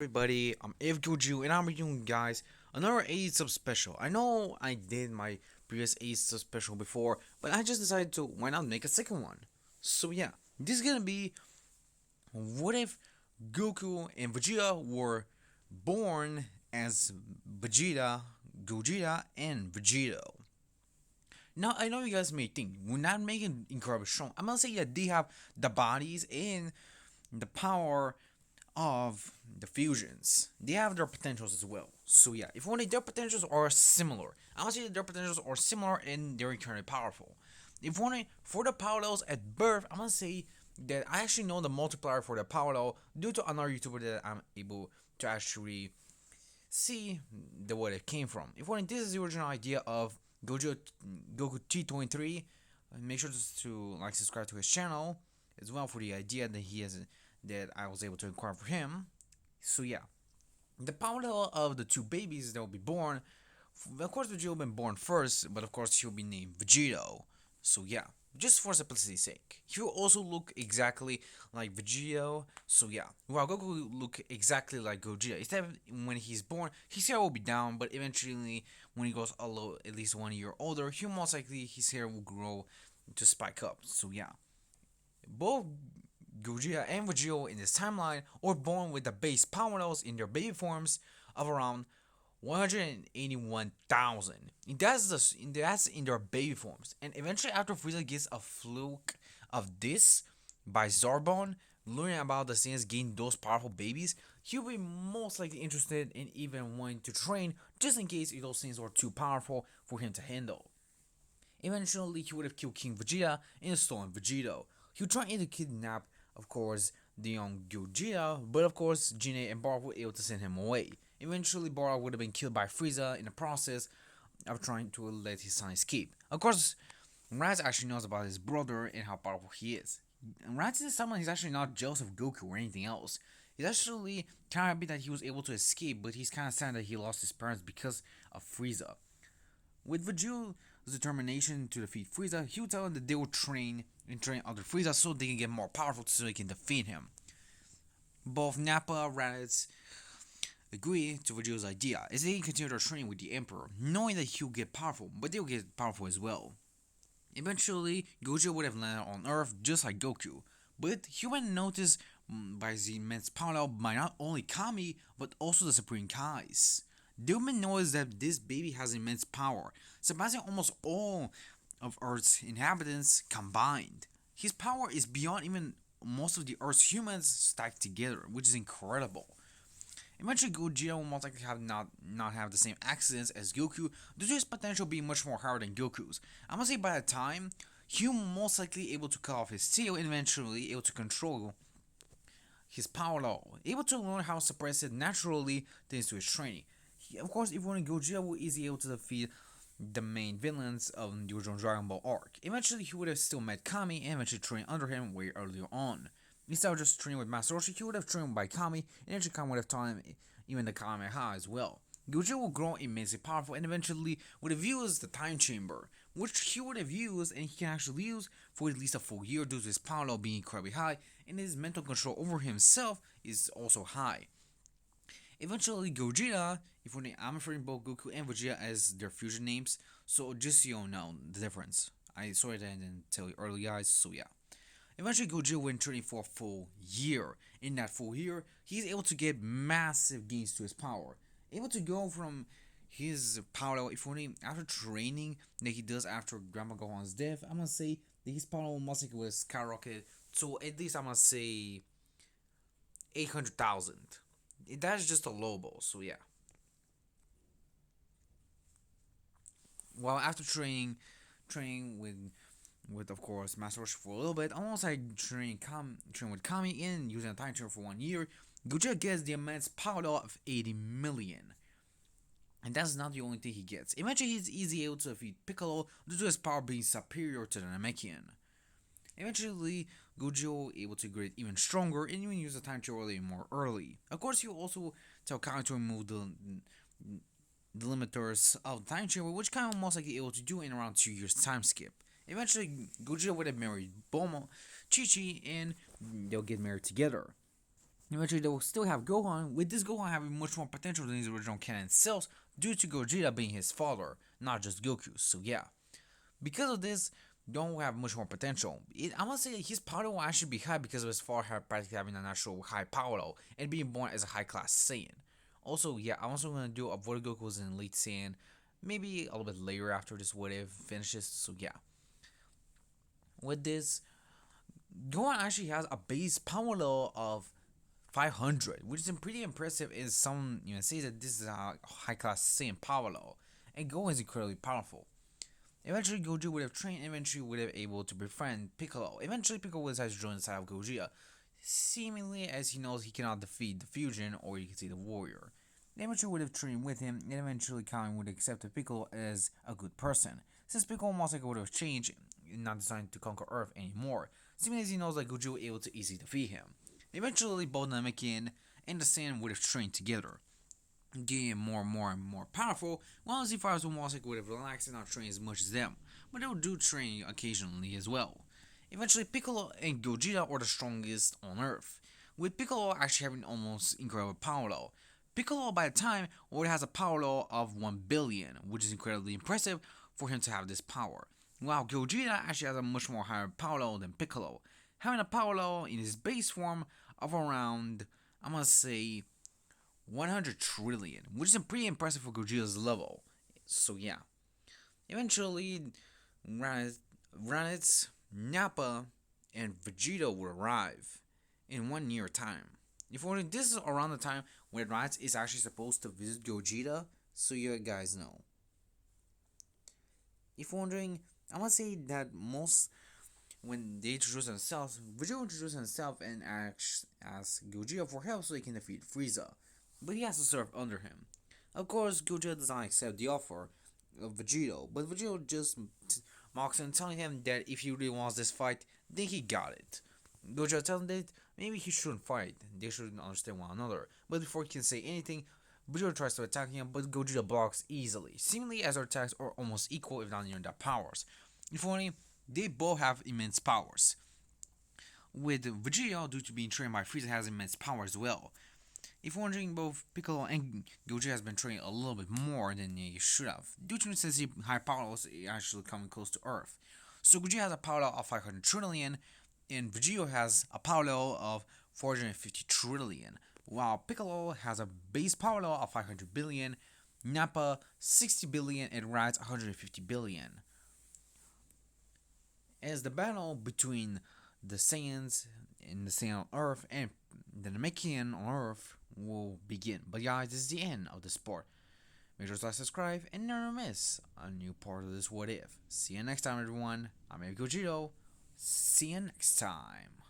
everybody, I'm Goju and I'm bringing you guys another 80 sub special. I know I did my previous 80 sub special before, but I just decided to why not make a second one. So yeah, this is gonna be what if Goku and Vegeta were born as Vegeta, Gogeta, and Vegito. Now I know you guys may think we're not making incredible strong. I'm gonna say that they have the bodies and the power of the fusions. They have their potentials as well. So yeah, if only their potentials are similar, I would say that their potentials are similar and they're incredibly powerful. If only for the power levels at birth, I'm gonna say that I actually know the multiplier for the power level due to another YouTuber that I'm able to actually see the where it came from. If only this is the original idea of Goku T23, make sure to like subscribe to his channel as well for the idea that he has that I was able to acquire for him. So yeah, the power level of the two babies that will be born. Of course, Vegeta will be born first, but of course he'll be named Vegito. So yeah, just for simplicity's sake, he will also look exactly like Vegito. So yeah, while Goku will look exactly like Gogeta. Instead of when he's born, his hair will be down, but eventually when he goes a little, at least 1 year older, he most likely his hair will grow to spike up. So yeah, both Gogeta and Vegito in this timeline are born with the base power levels in their baby forms of around 181,000. That's in their baby forms. And eventually after Frieza gets a fluke of this by Zarbon, learning about the Saiyans getting those powerful babies, he'll be most likely interested in even wanting to train just in case if those things are too powerful for him to handle. Eventually, he would have killed King Vegeta and stolen Vegito. He would try to kidnap, of course, the young Gogeta, but of course, Jinne and Bardock were able to send him away. Eventually, Bardock would have been killed by Frieza in the process of trying to let his son escape. Of course, Raditz actually knows about his brother and how powerful he is. And Raditz is someone he's actually not jealous of Goku or anything else. He's actually kind of happy that he was able to escape, but he's kind of sad that he lost his parents because of Frieza. With Vegeta's determination to defeat Frieza, he would tell them that they will train and train other Frieza so they can get more powerful so they can defeat him. Both Nappa and Raditz agree to Vegeta's idea as they continue their training with the Emperor, knowing that he'll get powerful, but they'll get powerful as well. Eventually, Gogeta would have landed on Earth just like Goku, but he would notice by his immense power by not only Kami but also the Supreme Kais. Dillman knows that this baby has immense power, surpassing almost all of Earth's inhabitants combined. His power is beyond even most of the Earth's humans stacked together, which is incredible. Eventually, Gogeta will most likely not have the same accidents as Goku due to his potential being much more higher than Goku's. I'm gonna say by the time, he'll most likely able to cut off his tail and eventually able to control his power level, able to learn how to suppress it naturally thanks to his training. Of course, if only Gogeta was easily able to defeat the main villains of the original Dragon Ball arc. Eventually, he would have still met Kami and eventually trained under him way earlier on. Instead of just training with Master Roshi, he would have trained by Kami, and eventually Kami would have taught him even the Kamehameha as well. Gogeta will grow immensely powerful and eventually would have used the Time Chamber, which he would have used and he can actually use for at least a full year due to his power level being incredibly high, and his mental control over himself is also high. Eventually, Gogeta, if I'm referring to both Goku and Vegeta as their fusion names, so just so you know the difference. I sorry that I didn't tell you earlier, guys, so yeah. Eventually, Gogeta went training for a full year. In that full year, he's able to get massive gains to his power. Able to go from his power level, if only after training that he does after Grandma Gohan's death, I'm gonna say that his power level must likely was skyrocket to at least I'm gonna say 800,000. That's just a low ball, so yeah. Well, after training with of course Master Roshi for a little bit, almost like train with Kami and using a time turn for 1 year, Gogeta gets the immense power of 80 million. And that's not the only thing he gets. Eventually, he's easily able to defeat Piccolo due to his power being superior to the Namekian. Eventually, Gojo able to get even stronger and even use the time travel more early. Of course, he also tell Kyle to remove the limiters of the time travel, which Kyle most likely able to do in around 2 years time skip. Eventually, Gojo would have married Bulma, Chi Chi, and they'll get married together. Eventually, they will still have Gohan, with this Gohan having much more potential than his original canon self due to Gogeta being his father, not just Goku. So yeah, because of this, don't have much more potential. I must say his power will actually be high because of his father practically having a natural high power level and being born as a high class Saiyan. Also, yeah, I'm also gonna do a Void Goku was an elite Saiyan, maybe a little bit later after this what if finishes. So yeah, with this, Gohan actually has a base power level of 500, which is pretty impressive. Is some say that this is a high class Saiyan power level, and Gohan is incredibly powerful. Eventually, Goku would have trained. Eventually, would have able to befriend Piccolo. Eventually, Piccolo would decide to join the side of Gogeta, seemingly as he knows he cannot defeat the Fusion, or you can say the Warrior. Eventually, would have trained with him, and eventually, Khan would accept Piccolo as a good person, since Piccolo most likely would have changed, not designed to conquer Earth anymore, seemingly as he knows that Goku was able to easily defeat him. Eventually, both Namekian and the Saiyan would have trained together, getting more and more and more powerful, while Z5s will most likely would have relaxed and not train as much as them, but they will do train occasionally as well. Eventually, Piccolo and Gogeta are the strongest on Earth, with Piccolo actually having almost incredible power level. Piccolo by the time already has a power level of 1 billion, which is incredibly impressive for him to have this power. While Gogeta actually has a much more higher power level than Piccolo, having a power level in his base form of around, I must say, 100 trillion, which is pretty impressive for Gogeta's level. So yeah, eventually, Ranitz, Nappa, and Vegito will arrive in 1 year time. If you're wondering, this is around the time when Ranitz is actually supposed to visit Gogeta, so you guys know. If you're wondering, I want to say that most when they introduce themselves, Vegeta introduces himself and asks Gogeta for help so he can defeat Frieza, but he has to serve under him. Of course, Gogeta does not accept the offer of Vegito, but Vegito just mocks him, telling him that if he really wants this fight, then he got it. Gogeta tells him that maybe he shouldn't fight, they shouldn't understand one another, but before he can say anything, Vegeta tries to attack him, but Gogeta blocks easily, seemingly as their attacks are almost equal if not near their powers. If only they both have immense powers. With Vegeta, due to being trained by Frieza, has immense power as well. If wondering, both Piccolo and Gogeta has been trained a little bit more than they should have, due to necessity high power levels actually coming close to Earth. So Gogeta has a power level of 500 trillion, and Vegeta has a power level of 450 trillion, while Piccolo has a base power level of 500 billion, Nappa 60 billion, and Raditz 150 billion. As the battle between the Saiyans in the Saiyan on Earth and the Namekian on Earth will begin. But guys, this is the end of the sport. Make sure to like, subscribe, and never miss a new part of this What If. See you next time, everyone. I'm Gogeta. See you next time.